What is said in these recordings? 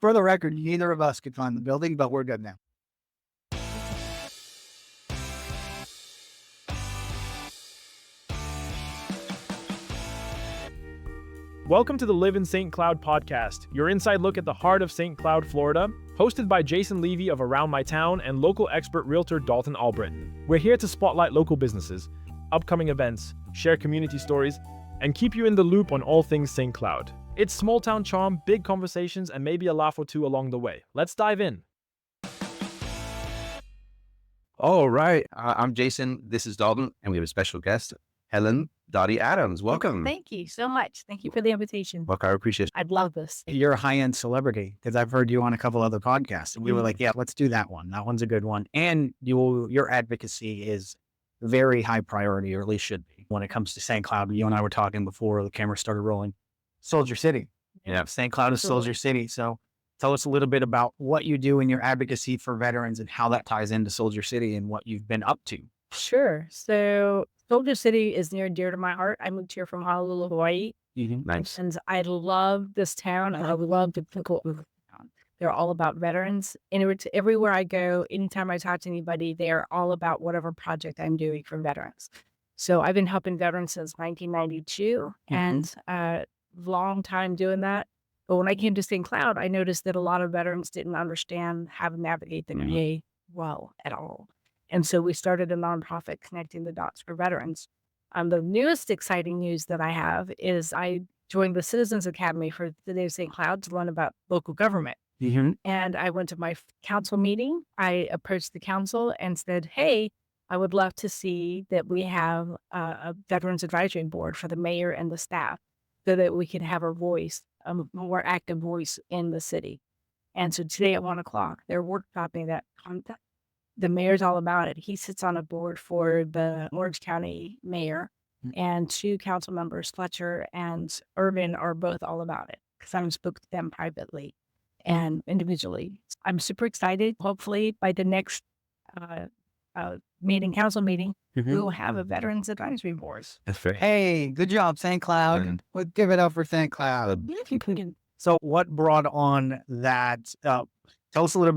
For the record, neither of us could find the building, but we're good now. Welcome to the Live in St. Cloud podcast, your inside look at the heart of St. Cloud, Florida, hosted by Jason Levy of Around My Town and local expert realtor Dalton Albritton. We're here to spotlight local businesses, upcoming events, share community stories, and keep you in the loop on all things St. Cloud. It's small town charm, big conversations, and maybe a laugh or two along the way. Let's dive in. All right. I'm Jason. This is Dalton, and we have a special guest, Helen Dottie Adams. Welcome. Thank you so much. Thank you for the invitation. Welcome. I appreciate it. I'd love this. You're a high-end celebrity because I've heard you on a couple other podcasts. And we were like, yeah, let's do that one. That one's a good one. And your advocacy is very high priority, or at least should be, when it comes to St. Cloud. You and I were talking before the camera started rolling. Soldier City. Yeah. St. Cloud is Soldier City. So tell us a little bit about what you do in your advocacy for veterans and how that ties into Soldier City and what you've been up to. Sure. So Soldier City is near and dear to my heart. I moved here from Honolulu, Hawaii. Nice. And I love this town. I love the people of the town. They're all about veterans. And everywhere I go, anytime I talk to anybody, they are all about whatever project I'm doing for veterans. So I've been helping veterans since 1992 and long time doing that. But when I came to St. Cloud, I noticed that a lot of veterans didn't understand how to navigate the VA well at all. And so we started a nonprofit connecting the dots for veterans. The newest exciting news that I have is I joined the Citizens Academy for the Day of St. Cloud to learn about local government. And I went to my council meeting. I approached the council and said, hey, I would love to see that we have a Veterans Advisory Board for the mayor and the staff so that we can have a voice, a more active voice in the city. And so today at 1:00, they're workshopping that concept. The mayor's all about it. He sits on a board for the Orange County mayor, and two council members, Fletcher and Urban, are both all about it because I spoke to them privately and individually. I'm super excited. Hopefully by the next council meeting, we will have a Veterans Advisory Board. That's very. Hey, good job, St. Cloud. We'll give it up for St. Cloud. So what brought on that? Tell us a little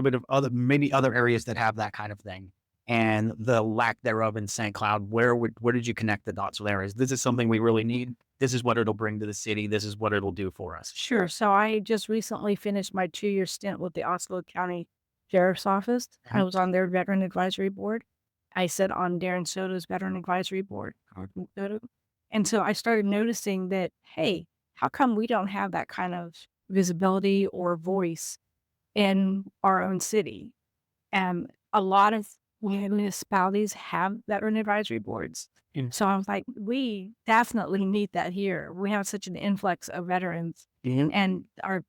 bit of maybe other areas that have that kind of thing and the lack thereof in St. Cloud. Where did you connect the dots with areas? This is something we really need. This is what it'll bring to the city. This is what it'll do for us. Sure. So I just recently finished my 2-year stint with the Osceola County Sheriff's Office. I was on their Veteran Advisory Board. I sat on Darren Soto's Veteran Advisory Board. And so I started noticing that, hey, how come we don't have that kind of visibility or voice in our own city? And a lot of municipalities have Veteran Advisory Boards. So I was like, we definitely need that here. We have such an influx of veterans and our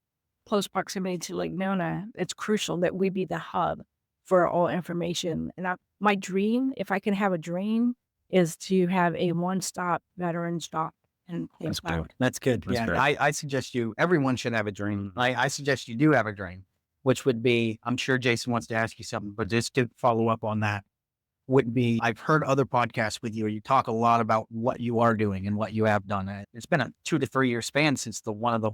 close proximity to Lake Nona. It's crucial that we be the hub for all information. And my dream, if I can have a dream, is to have a one-stop veterans shop. And That's good. That's good. That's Yeah, great. I suggest everyone should have a dream. I suggest you do have a dream, which would be, I'm sure Jason wants to ask you something, but just to follow up on that would be, I've heard other podcasts with you, you talk a lot about what you are doing and what you have done. It's been a 2 to 3 year span since one of the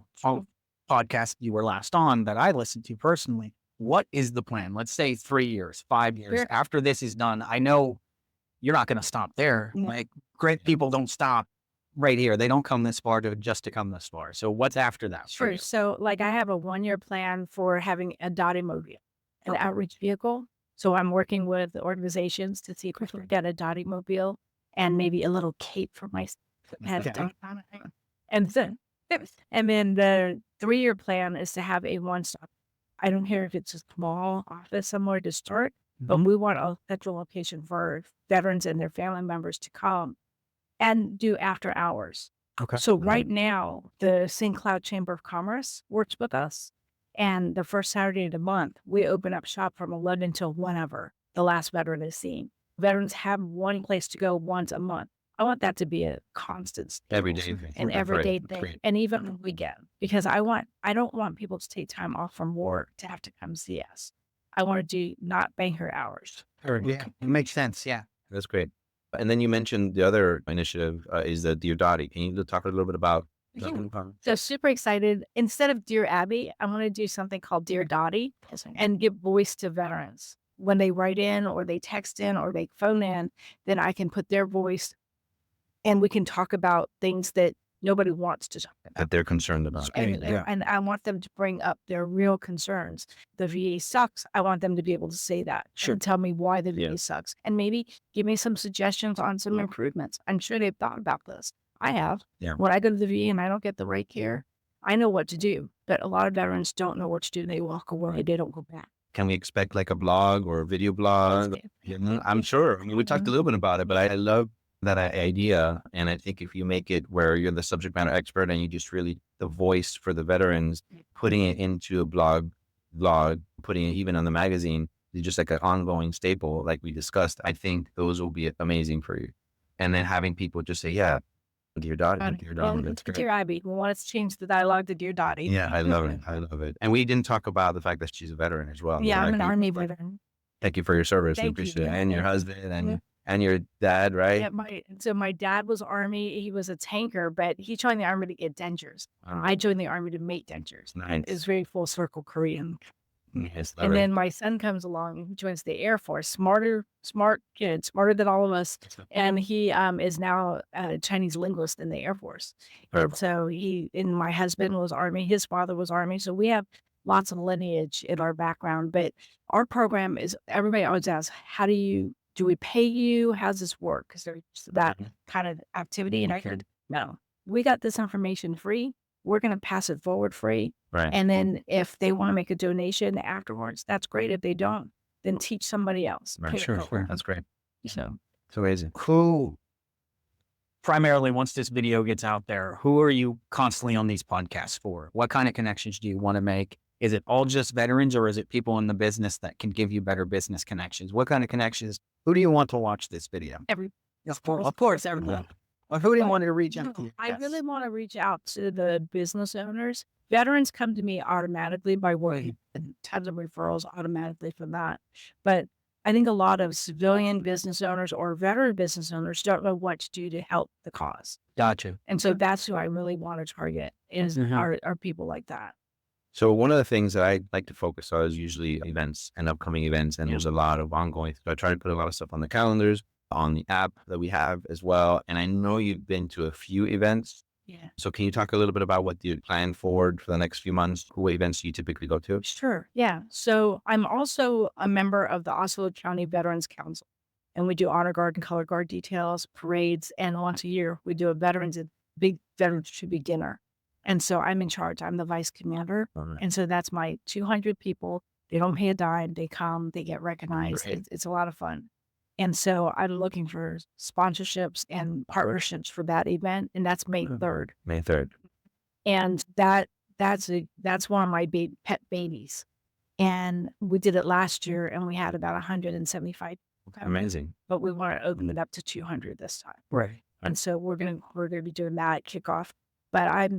podcasts you were last on that I listened to personally. What is the plan? Let's say 3 years, 5 years after this is done. I know you're not going to stop there. Like great people don't stop right here. They don't come this far just to come this far. So what's after that? Sure. So like I have a 1-year plan for having a Dottie mobile, an outreach vehicle. So I'm working with organizations to see if we can get a Dottie mobile and maybe a little cape for my head. And then the 3-year plan is to have a one-stop. I don't care if it's a small office somewhere to start, but we want a central location for veterans and their family members to come and do after hours. Okay. So right now, the St. Cloud Chamber of Commerce works with us. And the first Saturday of the month, we open up shop from 11 till whenever the last veteran is seen. Veterans have one place to go once a month. I want that to be a constant Everyday thing. an everyday thing, and even on the weekend, because I don't want people to take time off from work to have to come see us. I want to do not banker hours. Yeah, it makes sense. Yeah. That's great. And then you mentioned the other initiative is the Dear Dottie. Can you talk a little bit about So super excited. Instead of Dear Abby, I'm going to do something called Dear Dottie and give voice to veterans. When they write in or they text in or they phone in, then I can put their voice and we can talk about things that nobody wants to talk about. That they're concerned about. And I want them to bring up their real concerns. The VA sucks. I want them to be able to say that. Sure. And tell me why the VA sucks. And maybe give me some suggestions on some improvements. I'm sure they've thought about this. I have. Yeah. When I go to the VA and I don't get the right care, I know what to do. But a lot of veterans don't know what to do. They walk away. They don't go back. Can we expect like a blog or a video blog? I'm sure. I mean, we talked a little bit about it, but I love that idea. And I think if you make it where you're the subject matter expert and you just really the voice for the veterans, putting it into a blog, putting it even on the magazine, just like an ongoing staple, like we discussed, I think those will be amazing for you. And then having people just say, yeah, Dear Dottie, Dear Dottie. That's great. Dear Abby, we want to change the dialogue to Dear Dottie. Yeah, I love it. I love it. And we didn't talk about the fact that she's a veteran as well. Yeah, I'm an Army veteran. Thank you for your service. We Thank appreciate you. it. And your husband and your dad, right? Yeah, my dad was Army. He was a tanker, but he joined the Army to get dentures. I joined the Army to make dentures. Nice. It's very full circle Korean. Yes, And then my son comes along. He joins the Air Force. Smart kid, smarter than all of us. And he is now a Chinese linguist in the Air Force. And so my husband was Army. His father was Army. So we have lots of lineage in our background. But our program is, everybody always asks, do we pay you? How's this work? Because there's that kind of activity. And I said, no, we got this information free. We're going to pass it forward free. Right. And then if they want to make a donation afterwards, that's great. If they don't, then teach somebody else. Right. Sure. That's great. So it's amazing. Who, primarily once this video gets out there, who are you constantly on these podcasts for? What kind of connections do you want to make? Is it all just veterans or is it people in the business that can give you better business connections? What kind of connections? Who do you want to watch this video? Of course, everyone. Well, who do you want to reach out to? I really want to reach out to the business owners. Veterans come to me automatically by word, and tons of referrals automatically from that. But I think a lot of civilian business owners or veteran business owners don't know what to do to help the cause. Gotcha. And so that's who I really want to target is are people like that. So one of the things that I like to focus on is usually events and upcoming events. And there's a lot of ongoing. So I try to put a lot of stuff on the calendars, on the app that we have as well. And I know you've been to a few events. Yeah. So can you talk a little bit about what you plan for the next few months? What events do you typically go to? Sure. Yeah. So I'm also a member of the Osceola County Veterans Council, and we do honor guard and color guard details, parades, and once a year we do a big veterans tribute dinner. And so I'm in charge. I'm the vice commander. And so that's my 200 people. They don't pay a dime. They come, they get recognized. It's a lot of fun. And so I'm looking for sponsorships and partnerships for that event. And that's May 3rd. May 3rd. And that's one of my pet babies. And we did it last year and we had about 175. Amazing. But we want to open it up to 200 this time. Right. And so we're going to be doing that at kickoff. But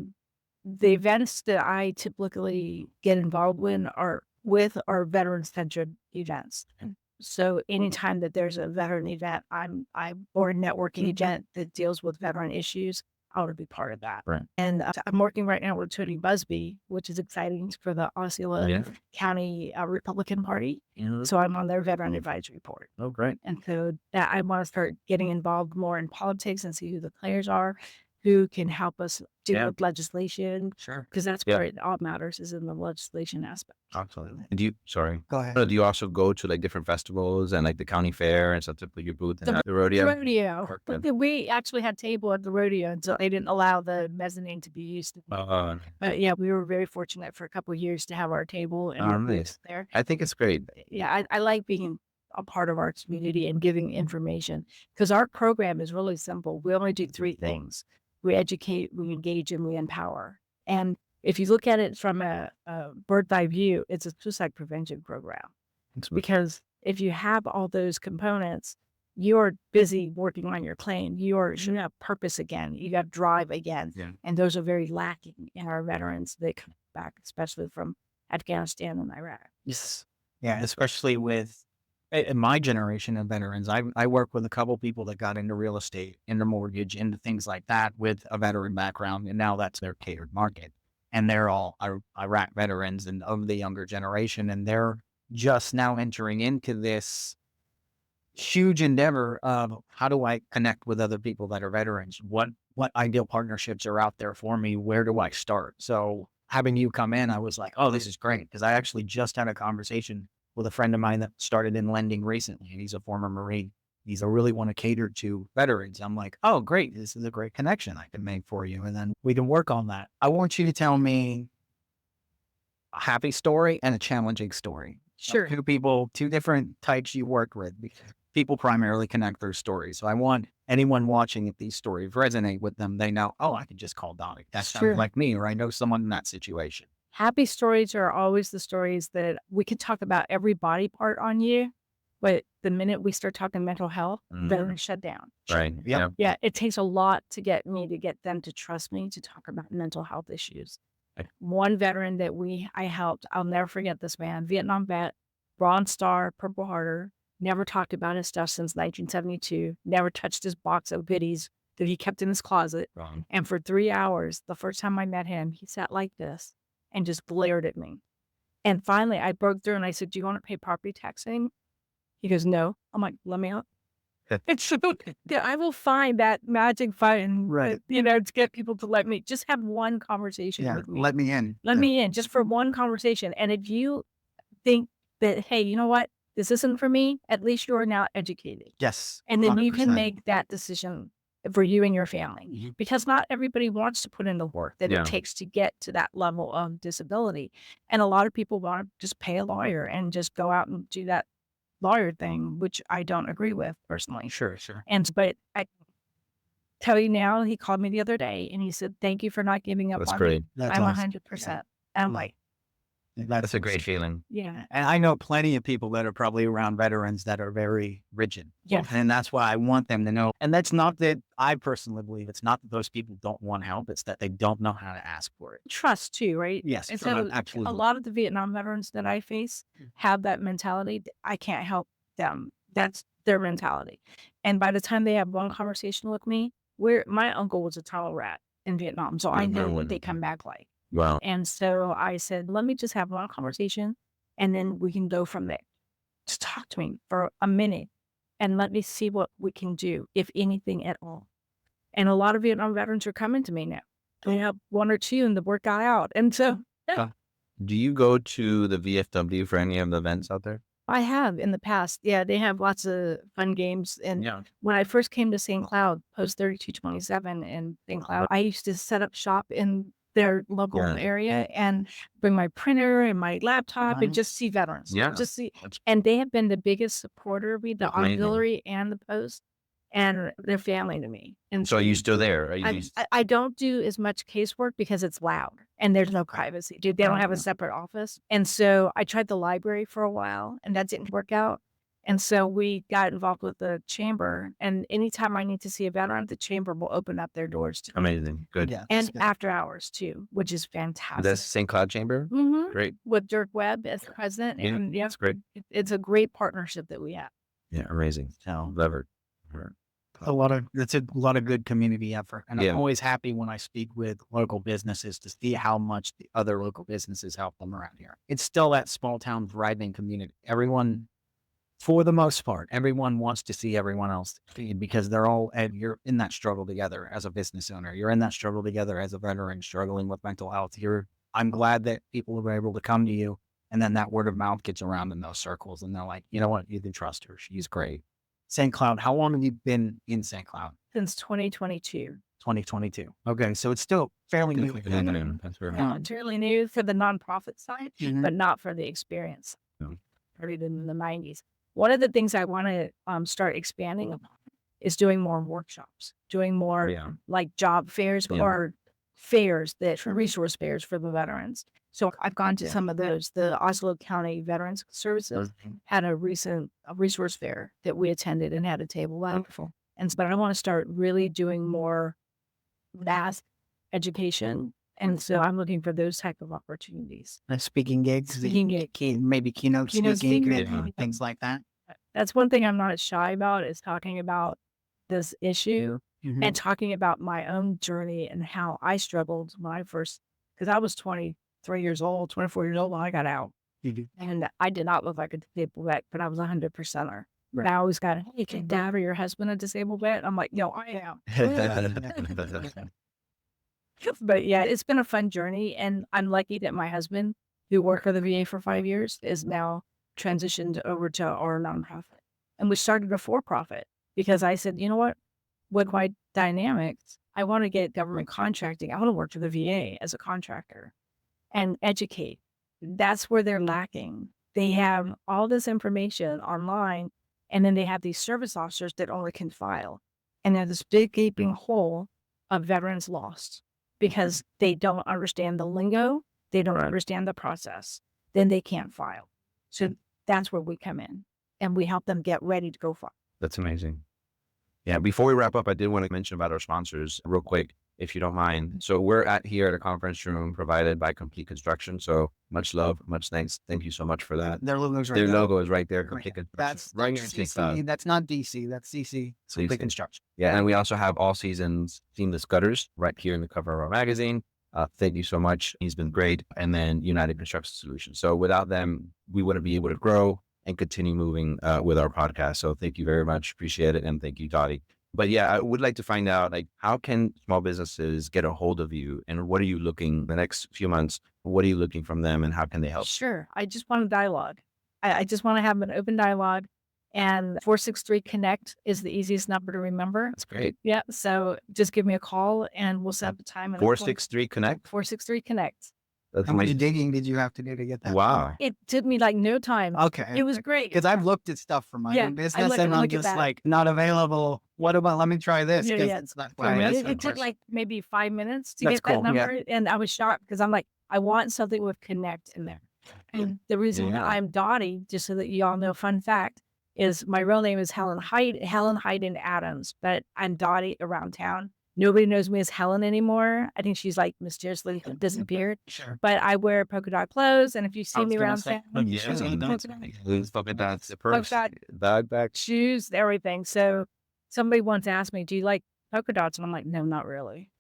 the events that I typically get involved in are veteran-centered events. So anytime that there's a veteran event, or a networking event that deals with veteran issues, I want to be part of that. Right. And I'm working right now with Tony Busby, which is exciting for the Osceola County Republican Party. So I'm on their veteran advisory board. Oh, great. And so that I want to start getting involved more in politics and see who the players are, who can help us deal with legislation. Sure. Because that's where it all matters, is in the legislation aspect. Absolutely. And go ahead. Do you also go to like different festivals and like the county fair and stuff to put your booth and the rodeo? Rodeo. We actually had table at the rodeo until they didn't allow the mezzanine to be used. But yeah, we were very fortunate for a couple of years to have our table and our booth there. I think it's great. Yeah, I like being a part of our community and giving information because our program is really simple. We only do 3 things. We educate, we engage, and we empower. And if you look at it from a bird's eye view, it's a suicide prevention program. Because if you have all those components, you're busy working on your claim. You have purpose again. You have drive again. Yeah. And those are very lacking in our veterans that come back, especially from Afghanistan and Iraq. Yes. Yeah, especially with in my generation of veterans, I work with a couple people that got into real estate, into mortgage, into things like that with a veteran background, and now that's their catered market. And they're all Iraq veterans and of the younger generation, and they're just now entering into this huge endeavor of how do I connect with other people that are veterans? What ideal partnerships are out there for me? Where do I start? So having you come in, I was like, oh, this is great, because I actually just had a conversation with a friend of mine that started in lending recently, and he's a former Marine. He's a really want to cater to veterans. I'm like, oh, great. This is a great connection I can make for you. And then we can work on that. I want you to tell me a happy story and a challenging story. Sure. Two people, two different types you worked with. People primarily connect their stories. So I want anyone watching, if these stories resonate with them, they know, oh, I can just call Dottie. That sounds Sure. like me, or I know someone in that situation. Happy stories are always the stories that we could talk about every body part on you, but the minute we start talking mental health, veterans shut down. Right. Yep. Yeah, it takes a lot to get them to trust me to talk about mental health issues. Okay. One veteran that I helped, I'll never forget this man, Vietnam vet, Bronze Star, Purple Hearter, never talked about his stuff since 1972, never touched his box of goodies that he kept in his closet. Wrong. And for 3 hours, the first time I met him, he sat like this and just glared at me. And finally, I broke through and I said, do you want to pay property taxing? He goes, no. I'm like, let me out. It's so, yeah, I will find that magic button, Right. to get people to let me just have one conversation Yeah. with me. Let me in. Let me in just for one conversation. And if you think that, hey, you know what? This isn't for me, at least you're now educated. Yes. And then you can 100%. make that decision for you and your family. Mhm. Because not everybody wants to put in the work that Yeah. it takes to get to that level of disability. And a lot of people want to just pay a lawyer and just go out and do that lawyer thing, which I don't agree with personally. Sure. But I tell you now, he called me the other day and he said, thank you for not giving up That's on great. me. That's I'm awesome. 100%. And I'm like, That's a great feeling. yeah. And I know plenty of people that are probably around veterans that are very rigid. Yeah. And that's why I want them to know. And that's not that I personally believe it's not that those people don't want help. It's that they don't know how to ask for it. Trust too, right? Yes. And so absolutely. a lot of the Vietnam veterans that I face have that mentality. I can't help them. That's their mentality. And by the time they have one conversation with me, my uncle was a tunnel rat in Vietnam. So I know what they come back like. Wow. And so I said, let me just have one conversation and then we can go from there. Just talk to me for a minute and let me see what we can do, if anything at all. And a lot of Vietnam veterans are coming to me now. They have one or two and the work got out. And so Do you go to the VFW for any of the events out there? I have in the past. Yeah, they have lots of fun games. And Yeah. when I first came to St. Cloud, post 3227 in St. Cloud, I used to set up shop in their local Yeah. area and bring my printer and my laptop and Nice. just see veterans. Yeah. Just see. That's- And they have been the biggest supporter of me, the Amazing. auxiliary and the post, and they're family to me. And So are you still there? Are you I don't do as much casework because it's loud and there's no privacy. Dude, they don't have a separate office. And so I tried the library for a while and that didn't work out. And so we got involved with the chamber. And anytime I need to see a veteran, the chamber will open up their doors to me. amazing? Good. Yeah. And after hours too, which is fantastic. That's St. Cloud Chamber? Mhm. Great. With Dirk Webb as president. Yeah, And yeah, that's great. it's a great partnership that we have. Yeah, amazing. So Levered. it's a lot of good community effort. And Yeah. I'm always happy when I speak with local businesses to see how much the other local businesses help them around here. It's still that small town thriving community. Everyone, for the most part, everyone wants to see everyone else succeed because they're all, and you're in that struggle together as a business owner. You're in that struggle together as a veteran struggling with mental health. I'm glad that people are able to come to you, and then that word of mouth gets around in those circles and they're like, you know what? You can trust her. She's great. St. Cloud, how long have you been in St. Cloud? Since 2022. 2022. Okay. So it's still fairly new. That's very It's really new for the nonprofit side, Mhm. but not for the experience. Yeah. Started in the 90s. One of the things I want to start expanding upon is doing more workshops, doing more Yeah. like job fairs Yeah. or fairs resource fairs for the veterans. So I've gone to Yeah. some of those. The Osceola County Veterans Services had a recent resource fair that we attended and had a table. Wonderful. But I want to start really doing more mass education. And so I'm looking for those type of opportunities. Speaking gigs, Speaking gig. maybe keynote Keynote speaking, speaker. things like that. That's one thing I'm not shy about, is talking about this issue Mhm. and talking about my own journey and how I struggled when I first, because I was 23 years old, 24 years old when I got out. Mhm. And I did not look like a disabled vet, but I was 100%er. Right. And I always got, hey, can dad or your husband a disabled vet? I'm like, no, I am. But yeah, it's been a fun journey. And I'm lucky that my husband, who worked for the VA for 5 years, is now transitioned over to our nonprofit. And we started a for-profit because I said, you know what? With my dynamics, I want to get government contracting. I want to work for the VA as a contractor and educate. That's where they're lacking. They have all this information online, and then they have these service officers that only can file. And there's this big gaping hole of veterans lost because they don't understand the lingo, they don't understand the process, then they can't file. So that's where we come in, and we help them get ready to go file. That's amazing. Yeah. Before we wrap up, I did want to mention about our sponsors real quick, if you don't mind. So we're here at a conference room provided by Complete Construction. So much love, much thanks. Thank you so much for that. Their logo's right Their there. logo is right there. Right. Complete Construction. That's right here in St. Cloud. CC. That's not DC. That's CC. Complete Construction. Yeah. And we also have All Seasons Seamless Gutters right here in the cover of our magazine. Thank you so much. He's been great. And then United Construction Solutions. So without them, we wouldn't be able to grow and continue moving with our podcast. So thank you very much. Appreciate it. And thank you, Dottie. But yeah, I would like to find out, like, how can small businesses get a hold of you, and what are you looking the next few months? What are you looking from them, and how can they help? Sure. I just want a dialogue. I just want to have an open dialogue. And 463 Connect is the easiest number to remember. That's great. Yeah. So just give me a call and we'll set up a time. 463 Connect. 463 Connect. That's How much amazing. digging did you have to do to get that? Wow. It took me like no time. Okay. It was great. Because I've looked at stuff for my Yeah, own I business, look and I'm at just that. like, not available. What about, let me try this? Yeah, 'cause yeah. it's not Wow, quite- that's It took like maybe 5 minutes to That's get that cool, yeah. number. And I was shocked because I'm like, I want something with Connect in there. And the reason Yeah. I'm Dottie, just so that you all know, fun fact, is my real name is Helen Hayden Adams, but I'm Dottie around town. Nobody knows me as Helen anymore. I think she's like mysteriously disappeared. Sure. But I wear polka dot clothes, and if you see was me gonna around say, town, Yeah. polka dot That's the purse. dot Bag back. shoes, everything. So somebody once asked me, "Do you like polka dots?" And I'm like, "No, not really."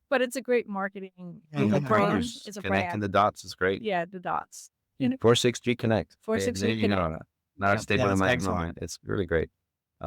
But it's a great marketing Yeah, brand. Course. It's a Connecting brand. the dots is great. Yeah, the dots. 463 Connect. 463 There you go. Not Yeah, a staple yeah, in that's my excellent. moment. It's really great.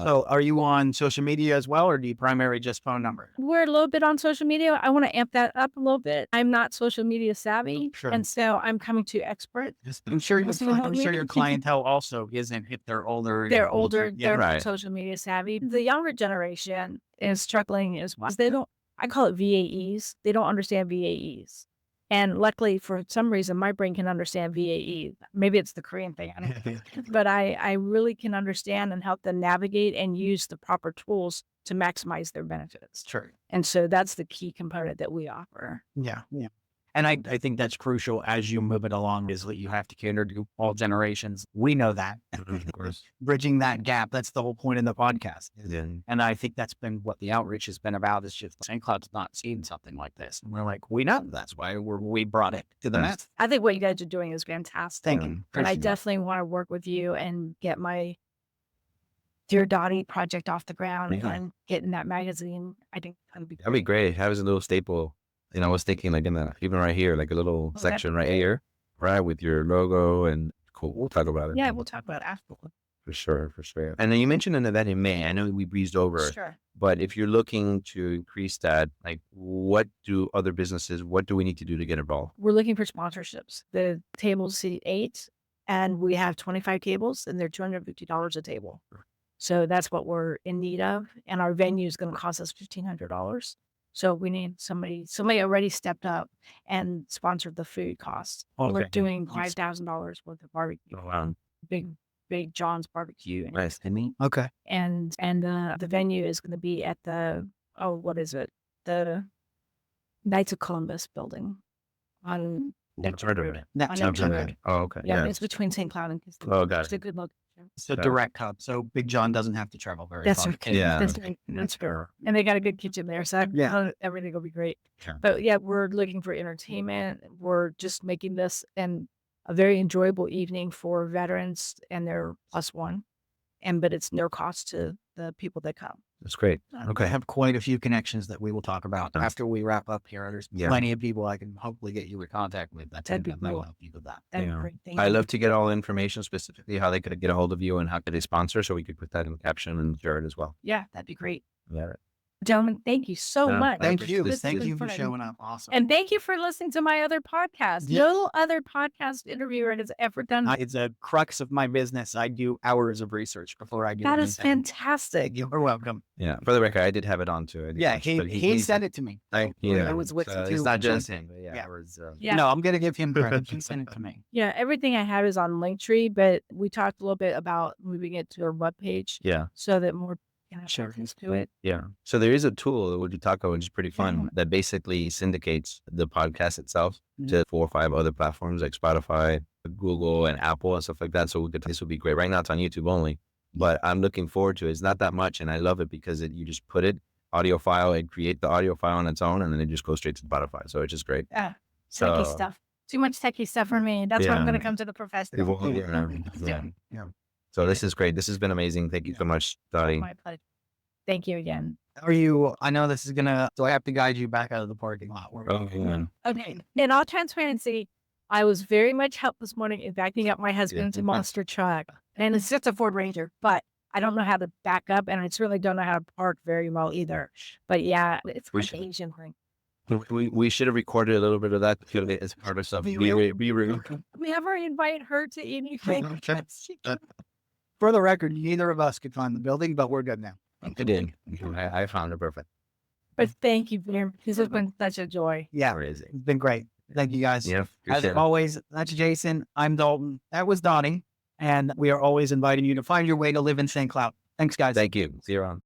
So are you on social media as well, or do you primarily just phone number? We're a little bit on social media. I want to amp that up a little bit. I'm not social media savvy, Sure. and so I'm coming to expert. I'm sure Listen to I'm sure me. your clientele also isn't, if they're older. They're older. Yeah. They're Right. social media savvy. The younger generation is struggling as well. They don't. I call it VAEs. They don't understand VAEs. And luckily, for some reason, my brain can understand VAE. Maybe it's the Korean thing. I don't know. But I really can understand and help them navigate and use the proper tools to maximize their benefits. Sure. And so that's the key component that we offer. Yeah. Yeah. And I think that's crucial as you move it along, is that you have to cater to all generations. We know that. Of course. Bridging that gap, that's the whole point of the podcast. Yeah. And I think that's been what the outreach has been about, is just St. Cloud's not seen something like this. And we're like, we know, that's why we brought it to the Yes. net. I think what you guys are doing is fantastic. Thank you. And I Appreciate it. definitely want to work with you and get my Dear Dottie project off the ground Yeah. and getting that magazine. I think that'd be That'd be great. Have as a little staple. I was thinking like even right here, like a little that'd section be right great. here, right, with your logo and cool. We'll talk about it. Yeah, we'll talk about it afterwards. For sure. And then you mentioned an event in May. I know we breezed over, Sure. but if you're looking to increase that, like, what do we need to do to get involved? We're looking for sponsorships. The tables seat 8, and we have 25 tables, and they're $250 a table. So that's what we're in need of. And our venue is going to cost us $1,500. So we need somebody already stepped up and sponsored the food costs. We're Okay. doing $5,000 worth of barbecue, wow. big John's barbecue. Nice. Okay. And the venue is going to be at the, what is it? The Knights of Columbus building on Next heard of it. That's On sounds Neptune good. Road. Oh, okay. Yeah, Yeah. it's between St. Cloud and Kissimmee. Oh, got It's a good location. So Okay. direct hub. So Big John doesn't have to travel very That's far. okay. Yeah. That's fair. And they got a good kitchen there, so everything will be great. Sure. But yeah, we're looking for entertainment. We're just making this and a very enjoyable evening for veterans and their +1, but it's no cost to the people that come. That's great. I Okay. have quite a few connections that we will talk about after we wrap up here. There's Yeah. plenty of people I can hopefully get you in contact with. That'd be that will cool. help you with that. That'd be Yeah. great. Thank I you. love to get all the information, specifically how they could get a hold of you and how could they sponsor, so we could put that in the caption and share it as well. Yeah, that'd be great. Yeah. Gentlemen, thank you so Yeah, much. Thank This you. is Thank been you for fun. showing up. Awesome. And thank you for listening to my other podcast. Yeah. No other podcast interviewer has ever done that. It's a crux of my business. I do hours of research before I do That is anything. fantastic. You're welcome. Yeah. For the record, I did have it on too. I did Yeah, watch, but he said it to me. Yeah. I was with So you it's too. not just him. But Yeah. it was, Yeah. No, I'm gonna give him credit. He sent it to me. Yeah, everything I have is on Linktree, but we talked a little bit about moving it to our webpage yeah. so that more can have Sure. access to it. Yeah. So there is a tool, Woody Taco, which is pretty fun, Yeah. that basically syndicates the podcast itself Mhm. to 4 or 5 other platforms like Spotify, Google, and Apple and stuff like that. So this would be great. Right now it's on YouTube only, but I'm looking forward to it. It's not that much, and I love it because you just put it audio file and create the audio file on its own, and then it just goes straight to Spotify. So it's just great. Yeah, So techie stuff. Too much techie stuff for me. That's why I'm Yeah. going to come to the professional. Yeah. So this is great. This has been amazing. Thank you so much, Dottie. My pleasure. Thank you again. I know this is so I have to guide you back out of the parking lot. Oh, yeah. Okay. In all transparency, I was very much helped this morning in backing up my husband's monster truck. And it's just a Ford Ranger, but I don't know how to back up, and I certainly don't know how to park very well either. But yeah, it's We like should- an Asian thing. We should have recorded a little bit of that as part of stuff. Be Be real. real. Never invite her to anything. For the record, neither of us could find the building, but we're good now. I did. I found it perfect. But thank you very much. This has been such a joy. Yeah, Crazy. it's been great. Thank you guys. Yeah. As always, that's Jason. I'm Dalton. That was Dottie. And we are always inviting you to find your way to live in St. Cloud. Thanks, guys. Thank you. See you around.